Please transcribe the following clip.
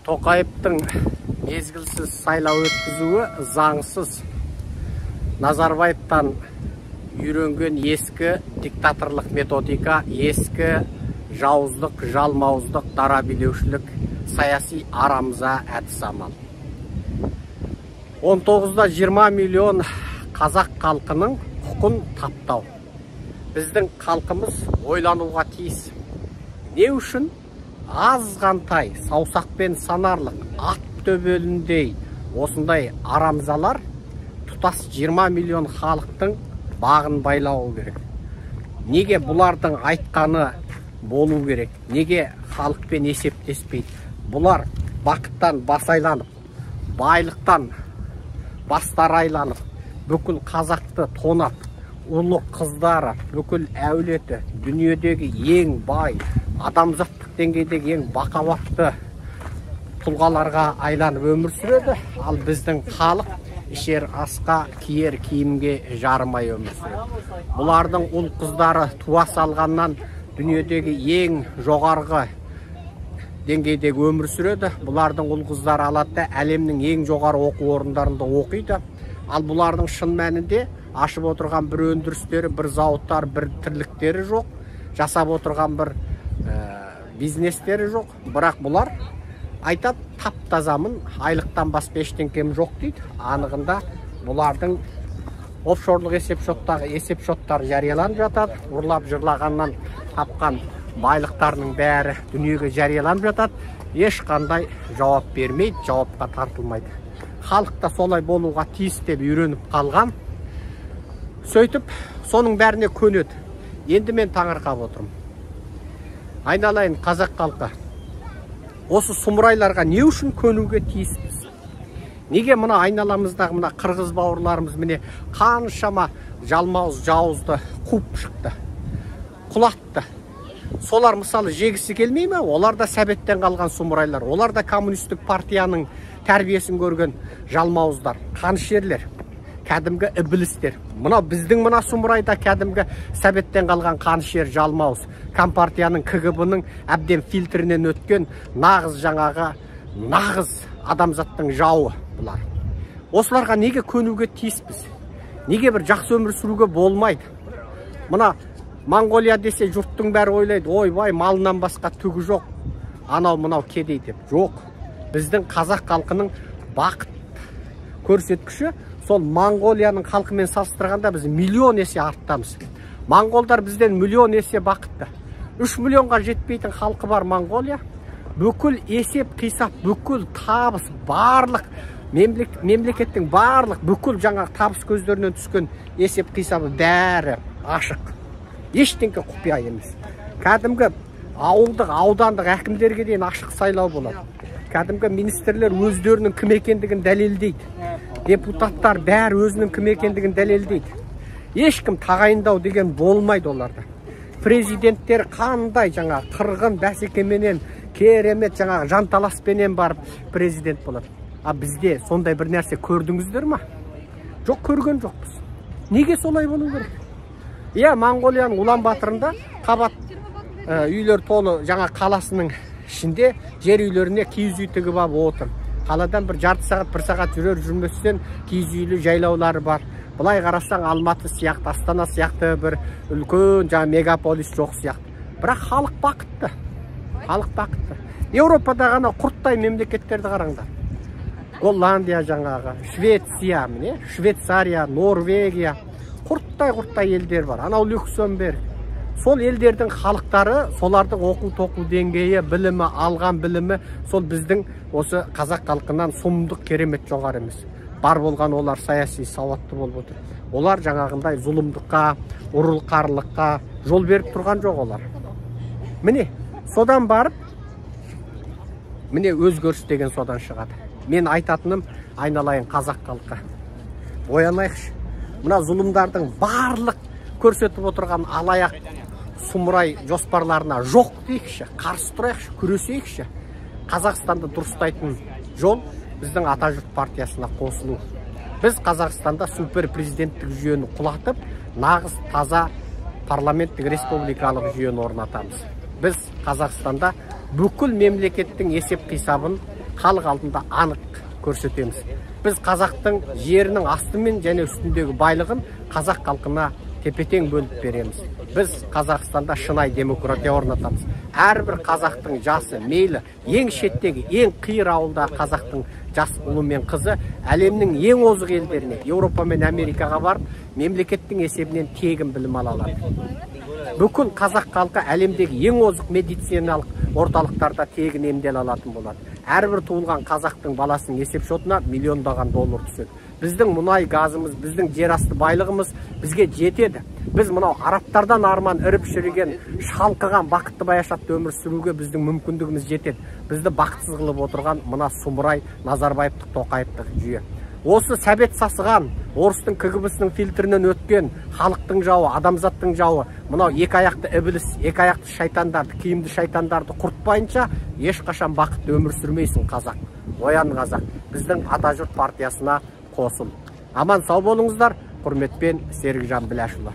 Тоқаевтың мезгілсіз сайлау өткізуі заңсыз. Назарбаевтан үйренген ескі диктаторлық методика, ескі жауыздық, жалмауыздық, дара билеушілік, саяси арамза әдіс амал. 19-да 20 миллион қазақ халқының құқын таптау. Біздің халқымыз ойлануға тиіс. Не үшін? Азғантай, саусақпен санарлық, ат төбеліндей осындай арамзалар тұтас 20 миллион халықтың бағын байлауы керек. Неге бұлардың айтқаны болу керек? Неге халықпен есептеспейді? Бұлар бақыттан басайланып, байлықтан бастары айланып, бүкіл қазақты тонап, ұлы қыздары, бүкіл әулеті, дүниедегі ең бай, адамзаттық деңгейдегі ең бақуатты тұлғаларға айланып өмір сүреді, ал біздің халық ішер асқа, киер киімге жарымай өмір сүреді. Бұлардың ұл қыздары туа салғаннан дүниедегі ең жоғарғы деңгейдегі өмір сүреді. Бұлардың ұл қыздары алады да әлемнің ең жоғары оқу орындарында оқиды. Ал бұлардың шын мәнінде ашып отырған бір өндірістері, бір зауыттар, бір тірліктері жоқ, жасап отырған бір бизнестері жоқ. Бірақ бұлар айтады, тап-тазамын, айлықтан басқа ештеңкем жоқ дейді. Анығында бұлардың офшорлық есеп-шоттары жарияланып жатады. Ұрлап жырлағаннан тапқан байлықтарының бәрі дүниеге жарияланып жатады. Ешқандай жауап бермейді, жауапқа тартылмайды. Халықта солай болуға тиіс деп үйреніп қалған. Сөйтіп, соның бәріне көнеді. Енді мен таңырқап отырмын. Айналайын қазақ халқы. Осы сұмырайларға не үшін көнуге тиіспіз? Неге мына айналамыздағы мына қырғыз бауырларымыз міне қаншама жалмауыз жауызды қуып шықты, құлатты. Солар мысалы жегісі келмей ме? Олар да сәбеттен қалған сұмырайлар. Олар да коммунистік партияның тәрбиесін көрген жалмауыздар, қанішерлер, кәдімгі іблістер. Мына біздің мына сұмырайда кәдімгі сәбеттен қалған қанішер, жалмауыз, компартияның, КГБ-ның әбден фильтрінен өткен нағыз жаңағы, нағыз адамзаттың жауы бұлар. Осыларға неге көнуге тиіспіз? Неге бір жақсы өмір сүруге болмайды? Мына Монғолия десе жұрттың бәрі ойлайды, ойбай, малынан басқа түгі жоқ, анау мынау кедей деп. Жоқ. Біздің қазақ халқының бақыт көрсеткіші сол Монғолияның халқымен салыстырғанда біз миллион есе арттамыз. Монғолдар бізден миллион есе бақытты. 3 миллионға жетпейтін халқы бар Монғолия. Бүкіл есеп, қисап, бүкіл табыс, барлық мемлекеттің барлық бүкіл жаңа табыс көздерінен түскен есеп, қисабы бәрі ашық. Ештеңке құпия емес. Кәдімгі ауылдық, аудандық әкімдерге дейін ашық сайлау болады. Кәдімгі министрлер өздерінің кім екендігін дәлелдейді. Депутаттар бәрі өзінің кім екендігін дәлелдейді. Ешкім тағайындау деген болмайды оларда. Президенттер қандай жаңа қырғын бәсекеменен, керемет жаңа жанталаспенен барып президент болады. А бізде сондай бір нәрсе көрдіңіздер ма? Жоқ, көрген жоқпыз. Неге солай болу керек? Иә, Монғолияның Улан-Батырында қабат үйлер толы жаңа қаласының ішінде жер үйлеріне киіз үй тігіп алып отыр. Қаладан бір жарты сағат, бір сағат жүрместен киіз үйлі жайлаулары бар. Бұлай қарасаң Алматы сияқты, Астана сияқты бір үлкен жаңа мегаполис жоқ сияқты. Бірақ халық бақытты. Халық бақытты. Еуропада ғана құрттай мемлекеттерді қараңдар. Голландия жаңағы, Швеция, міне, Швейцария, Норвегия, құрттай елдер бар. Анау Люксембург. Сол елдердің халықтары, солардың оқу-тоқу деңгейі, білімі, алған білімі, сол біздің осы қазақ халқынан сұмдық керемет жоғары емес. Бар болған олар саяси сауатты болып отыр. Олар жаңағындай зұлымдыққа, ұрылқарлыққа жол беріп тұрған жоқ олар. Міне, содан барып, міне өзгеріс деген содан шығады. Мен айтатыным, айналайын қазақ халқы. Оянайықшы. Мына зұлымдардың барлық көрсетіп отырған алаяқ сұмырай жоспарларына жоқ дейікші, қарсы тұрайықшы, күресейікші. Қазақстанды дұрыстайтын жол біздің Атажұрт партиясына қосылу. Біз Қазақстанда супер президенттік жүйені құлатып, нағыз таза парламенттік республикалық жүйені орнатамыз. Біз Қазақстанда бүкіл мемлекеттің есеп қисабын халық алдында анық көрсетеміз. Біз қазақтың жерінің асты мен және үстіндегі байлығын қазақ халқына тепе-тең бөліп береміз. Біз Қазақстанда шынайы демократия орнатамыз. Әрбір қазақтың жасы, мейлі ең шеттегі, ең қиыр ауылдағы қазақтың жас ұлы мен қызы әлемнің ең озық елдеріне, Еуропа мен Америкаға барып, мемлекеттің есебінен тегін білім ала алады. Бүкіл қазақ халқы әлемдегі ең озық медициналық орталықтарда тегін емдел алатын болады. Әрбір туылған қазақтың баласының есепшотына миллиондаған доллар түседі. Біздің мұнай газымыз, біздің жерасты байлығымыз бізге жетеді. Біз мынау арабтардан арман үріп шіріген, шалқыған бақытты баяшатты өмір сүруге біздің мүмкіндігіміз жетеді. Бізді бақытсыз қылып отырған мына сұмырай Назарбаевтық, Тоқаевтық жүйе. Осы сәбет сасыған, орыстың КГБ-сінің фильтрінен өткен халықтың жауы, адамзаттың жауы, мынау екі аяқты ібіліс, екі аяқты шайтандарды, киімді шайтандарды құртпайынша ешқашан бақытты өмір сүрмейсің қазақ. Оян қазақ, біздің Атажұрт партиясына қосыл. Аман сау болыңыздар, құрметпен Серікжан Біләшұлы.